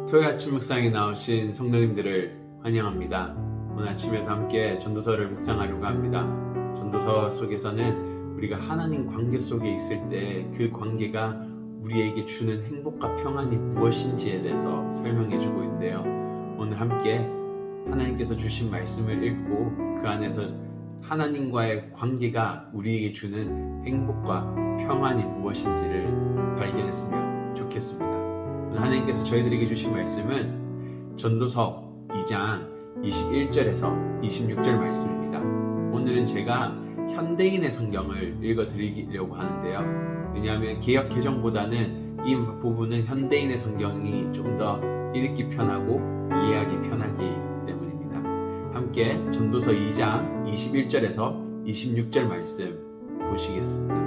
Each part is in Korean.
토요일 아침 묵상에 나오신 성도님들을 환영합니다. 오늘 아침에도 함께 전도서를 묵상하려고 합니다. 전도서 속에서는 우리가 하나님 관계 속에 있을 때 그 관계가 우리에게 주는 행복과 평안이 무엇인지에 대해서 설명해 주고 있는데요. 오늘 함께 하나님께서 주신 말씀을 읽고 그 안에서 하나님과의 관계가 우리에게 주는 행복과 평안이 무엇인지를 발견했으면 좋겠습니다. 하나님께서 저희들에게 주신 말씀은 전도서 2장 21절에서 26절 말씀입니다. 오늘은 제가 현대인의 성경을 읽어드리려고 하는데요. 왜냐하면 개역 개정보다는 이 부분은 현대인의 성경이 좀 더 읽기 편하고 이해하기 편하기 때문입니다. 함께 전도서 2장 21절에서 26절 말씀 보시겠습니다.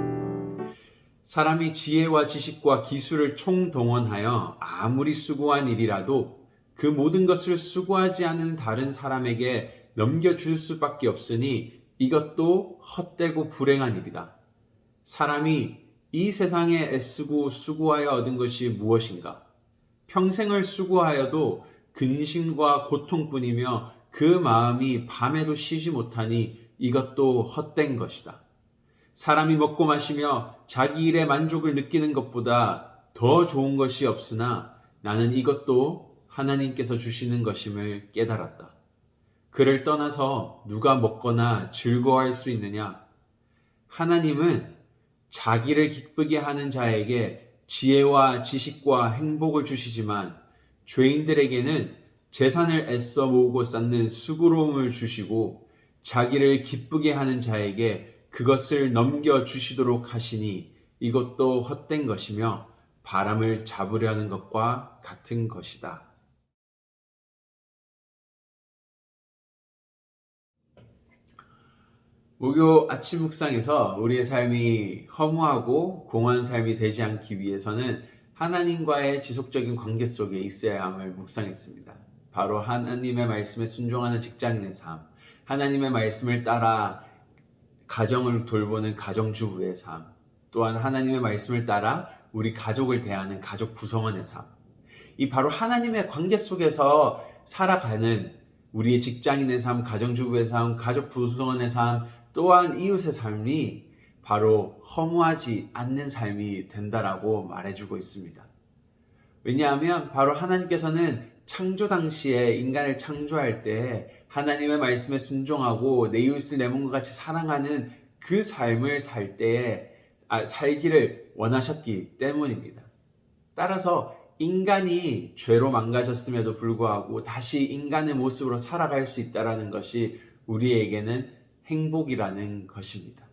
사람이 지혜와 지식과 기술을 총동원하여 아무리 수고한 일이라도 그 모든 것을 수고하지 않은 다른 사람에게 넘겨줄 수밖에 없으니 이것도 헛되고 불행한 일이다. 사람이 이 세상에 애쓰고 수고하여 얻은 것이 무엇인가? 평생을 수고하여도 근심과 고통뿐이며 그 마음이 밤에도 쉬지 못하니 이것도 헛된 것이다. 사람이 먹고 마시며 자기 일에 만족을 느끼는 것보다 더 좋은 것이 없으나 나는 이것도 하나님께서 주시는 것임을 깨달았다. 그를 떠나서 누가 먹거나 즐거워할 수 있느냐? 하나님은 자기를 기쁘게 하는 자에게 지혜와 지식과 행복을 주시지만 죄인들에게는 재산을 애써 모으고 쌓는 수고로움을 주시고 자기를 기쁘게 하는 자에게 그것을 넘겨주시도록 하시니 이것도 헛된 것이며 바람을 잡으려는 것과 같은 것이다. 목요 아침 묵상에서 우리의 삶이 허무하고 공허한 삶이 되지 않기 위해서는 하나님과의 지속적인 관계 속에 있어야 함을 묵상했습니다. 바로 하나님의 말씀에 순종하는 직장인의 삶, 하나님의 말씀을 따라 가정을 돌보는 가정주부의 삶, 또한 하나님의 말씀을 따라 우리 가족을 대하는 가족 구성원의 삶, 이 바로 하나님의 관계 속에서 살아가는 우리의 직장인의 삶, 가정주부의 삶, 가족 구성원의 삶, 또한 이웃의 삶이 바로 허무하지 않는 삶이 된다라고 말해주고 있습니다. 왜냐하면 바로 하나님께서는 창조 당시에 인간을 창조할 때 하나님의 말씀에 순종하고 내 이웃을 내 몸과 같이 사랑하는 그 삶을 살기를 원하셨기 때문입니다. 따라서 인간이 죄로 망가졌음에도 불구하고 다시 인간의 모습으로 살아갈 수 있다는 것이 우리에게는 행복이라는 것입니다.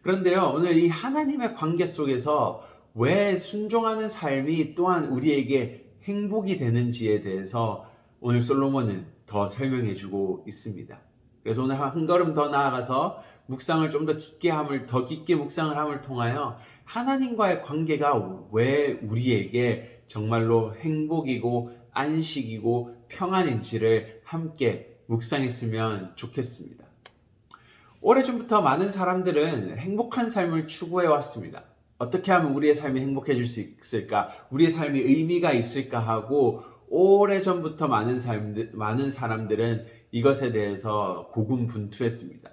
그런데요, 오늘 이 하나님의 관계 속에서 왜 순종하는 삶이 또한 우리에게 행복이 되는지에 대해서 오늘 솔로몬은 더 설명해 주고 있습니다. 그래서 오늘 한 걸음 더 나아가서 묵상을 좀 더 깊게 묵상을 함을 통하여 하나님과의 관계가 왜 우리에게 정말로 행복이고 안식이고 평안인지를 함께 묵상했으면 좋겠습니다. 오래전부터 많은 사람들은 행복한 삶을 추구해 왔습니다. 어떻게 하면 우리의 삶이 행복해질 수 있을까? 우리의 삶이 의미가 있을까 하고 오래전부터 많은 사람들은 이것에 대해서 고군분투했습니다.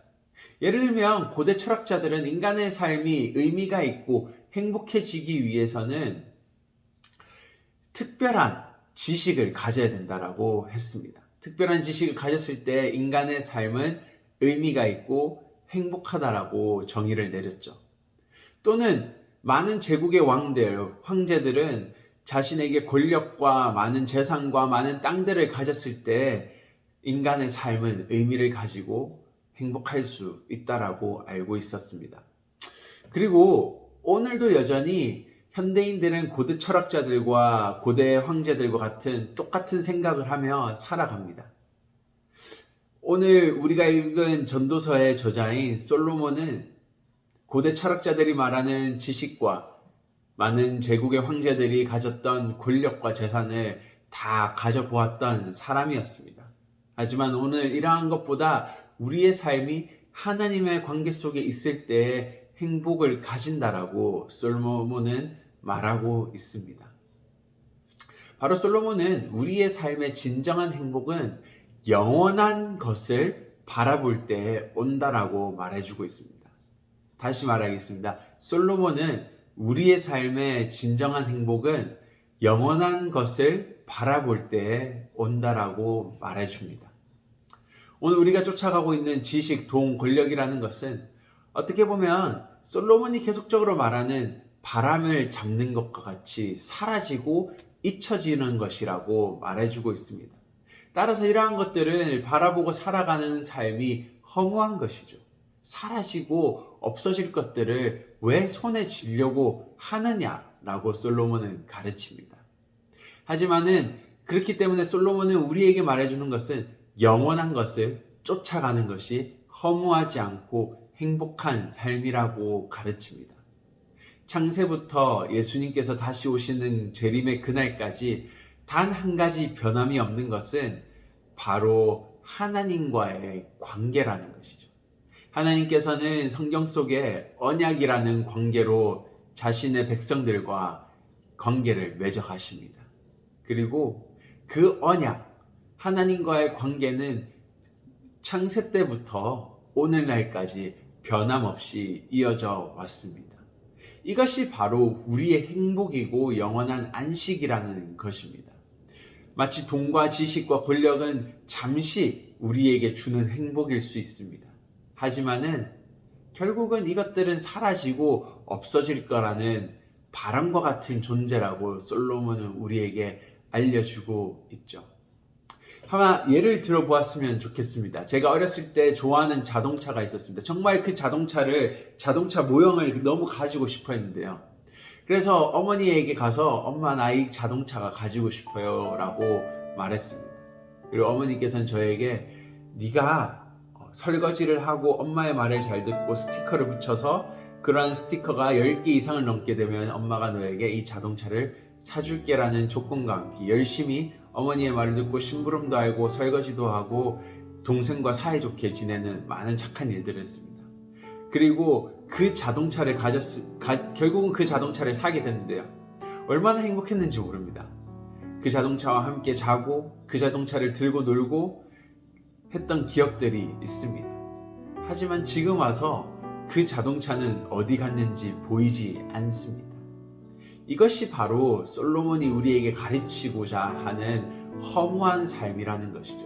예를 들면 고대 철학자들은 인간의 삶이 의미가 있고 행복해지기 위해서는 특별한 지식을 가져야 된다고 했습니다. 특별한 지식을 가졌을 때 인간의 삶은 의미가 있고 행복하다라고 정의를 내렸죠. 또는 많은 제국의 황제들은 자신에게 권력과 많은 재산과 많은 땅들을 가졌을 때 인간의 삶은 의미를 가지고 행복할 수 있다라고 알고 있었습니다. 그리고 오늘도 여전히 현대인들은 고대 철학자들과 고대 황제들과 같은 똑같은 생각을 하며 살아갑니다. 오늘 우리가 읽은 전도서의 저자인 솔로몬은 고대 철학자들이 말하는 지식과 많은 제국의 황제들이 가졌던 권력과 재산을 다 가져보았던 사람이었습니다. 하지만 오늘 이러한 것보다 우리의 삶이 하나님의 관계 속에 있을 때 행복을 가진다라고 솔로몬은 말하고 있습니다. 바로 솔로몬은 우리의 삶의 진정한 행복은 영원한 것을 바라볼 때 온다라고 말해주고 있습니다. 다시 말하겠습니다. 솔로몬은 우리의 삶의 진정한 행복은 영원한 것을 바라볼 때 온다라고 말해줍니다. 오늘 우리가 쫓아가고 있는 지식, 돈, 권력이라는 것은 어떻게 보면 솔로몬이 계속적으로 말하는 바람을 잡는 것과 같이 사라지고 잊혀지는 것이라고 말해주고 있습니다. 따라서 이러한 것들을 바라보고 살아가는 삶이 허무한 것이죠. 사라지고 없어질 것들을 왜 손에 쥐려고 하느냐라고 솔로몬은 가르칩니다. 하지만은 그렇기 때문에 솔로몬은 우리에게 말해주는 것은 영원한 것을 쫓아가는 것이 허무하지 않고 행복한 삶이라고 가르칩니다. 창세부터 예수님께서 다시 오시는 재림의 그날까지 단 한 가지 변함이 없는 것은 바로 하나님과의 관계라는 것이죠. 하나님께서는 성경 속에 언약이라는 관계로 자신의 백성들과 관계를 맺어 가십니다. 그리고 그 언약, 하나님과의 관계는 창세 때부터 오늘날까지 변함없이 이어져 왔습니다. 이것이 바로 우리의 행복이고 영원한 안식이라는 것입니다. 마치 돈과 지식과 권력은 잠시 우리에게 주는 행복일 수 있습니다. 하지만은 결국은 이것들은 사라지고 없어질 거라는 바람과 같은 존재라고 솔로몬은 우리에게 알려주고 있죠. 하나 예를 들어보았으면 좋겠습니다. 제가 어렸을 때 좋아하는 자동차가 있었습니다. 정말 그 자동차 모형을 너무 가지고 싶어 했는데요. 그래서 어머니에게 가서 엄마 나 이 자동차가 가지고 싶어요 라고 말했습니다. 그리고 어머니께서는 저에게 네가 설거지를 하고 엄마의 말을 잘 듣고 스티커를 붙여서 그러한 스티커가 10개 이상을 넘게 되면 엄마가 너에게 이 자동차를 사줄게 라는 조건과 함께 열심히 어머니의 말을 듣고 심부름도 알고 설거지도 하고 동생과 사이좋게 지내는 많은 착한 일들을 했습니다. 그리고 그 자동차를 결국은 그 자동차를 사게 됐는데요. 얼마나 행복했는지 모릅니다. 그 자동차와 함께 자고 그 자동차를 들고 놀고 했던 기억들이 있습니다. 하지만 지금 와서 그 자동차는 어디 갔는지 보이지 않습니다. 이것이 바로 솔로몬이 우리에게 가르치고자 하는 허무한 삶이라는 것이죠.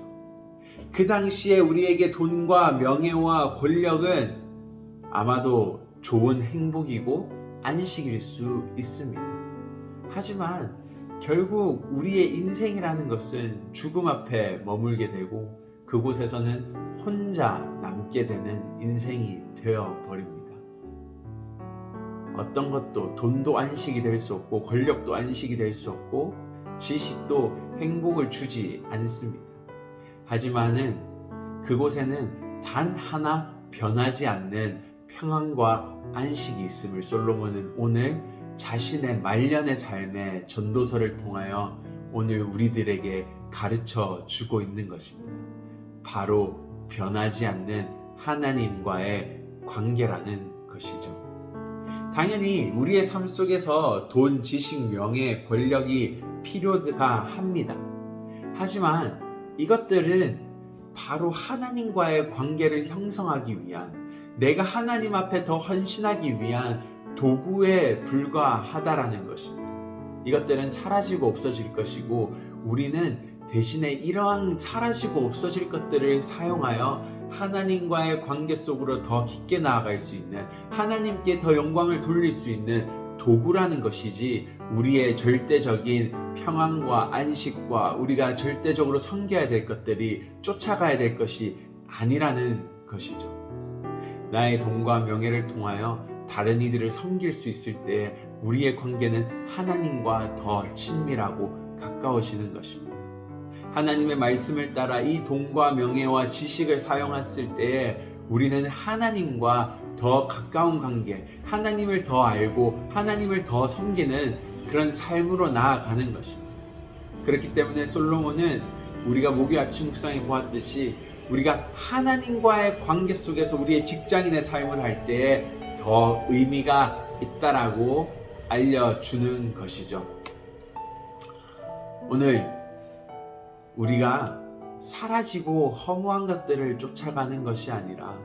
그 당시에 우리에게 돈과 명예와 권력은 아마도 좋은 행복이고 안식일 수 있습니다. 하지만 결국 우리의 인생이라는 것은 죽음 앞에 머물게 되고 그곳에서는 혼자 남게 되는 인생이 되어 버립니다. 어떤 것도 돈도 안식이 될 수 없고 권력도 안식이 될 수 없고 지식도 행복을 주지 않습니다. 하지만은 그곳에는 단 하나 변하지 않는 평안과 안식이 있음을 솔로몬은 오늘 자신의 말년의 삶의 전도서를 통하여 오늘 우리들에게 가르쳐 주고 있는 것입니다. 바로 변하지 않는 하나님과의 관계라는 것이죠. 당연히 우리의 삶 속에서 돈, 지식, 명예, 권력이 필요가 합니다. 하지만 이것들은 바로 하나님과의 관계를 형성하기 위한, 내가 하나님 앞에 더 헌신하기 위한 도구에 불과하다라는 것입니다. 이것들은 사라지고 없어질 것이고 우리는 대신에 이러한 사라지고 없어질 것들을 사용하여 하나님과의 관계 속으로 더 깊게 나아갈 수 있는, 하나님께 더 영광을 돌릴 수 있는 도구라는 것이지 우리의 절대적인 평안과 안식과 우리가 절대적으로 섬겨야 될 것들이 쫓아가야 될 것이 아니라는 것이죠. 나의 돈과 명예를 통하여 다른 이들을 섬길 수 있을 때 우리의 관계는 하나님과 더 친밀하고 가까워지는 것입니다. 하나님의 말씀을 따라 이 돈과 명예와 지식을 사용했을 때에 우리는 하나님과 더 가까운 관계, 하나님을 더 알고 하나님을 더 섬기는 그런 삶으로 나아가는 것입니다. 그렇기 때문에 솔로몬은 우리가 목요 아침 묵상에 보았듯이 우리가 하나님과의 관계 속에서 우리의 직장인의 삶을 할 때에 더 의미가 있다라고 알려주는 것이죠. 오늘 우리가 사라지고 허무한 것들을 쫓아가는 것이 아니라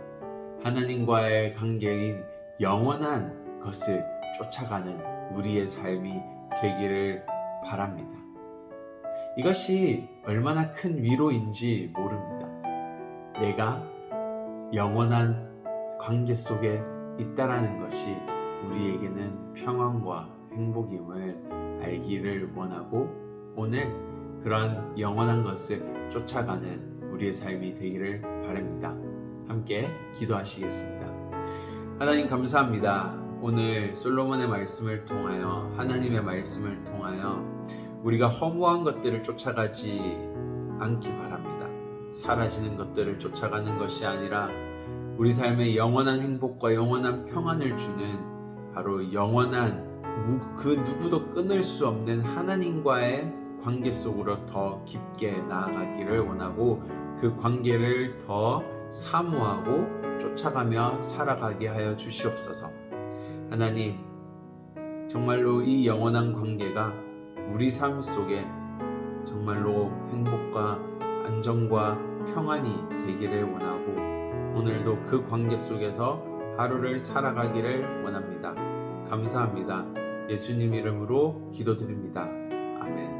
하나님과의 관계인 영원한 것을 쫓아가는 우리의 삶이 되기를 바랍니다. 이것이 얼마나 큰 위로인지 모릅니다. 내가 영원한 관계 속에 있다라는 것이 우리에게는 평안과 행복임을 알기를 원하고 오늘 그런 영원한 것을 쫓아가는 우리의 삶이 되기를 바랍니다. 함께 기도하시겠습니다. 하나님 감사합니다. 오늘 솔로몬의 말씀을 통하여 하나님의 말씀을 통하여 우리가 허무한 것들을 쫓아가지 않기 바랍니다. 사라지는 것들을 쫓아가는 것이 아니라 우리 삶에 영원한 행복과 영원한 평안을 주는 바로 영원한 그 누구도 끊을 수 없는 하나님과의 관계 속으로 더 깊게 나아가기를 원하고 그 관계를 더 사모하고 쫓아가며 살아가게 하여 주시옵소서. 하나님, 정말로 이 영원한 관계가 우리 삶 속에 정말로 행복과 안정과 평안이 되기를 원하고 오늘도 그 관계 속에서 하루를 살아가기를 원합니다. 감사합니다. 예수님 이름으로 기도드립니다. 아멘.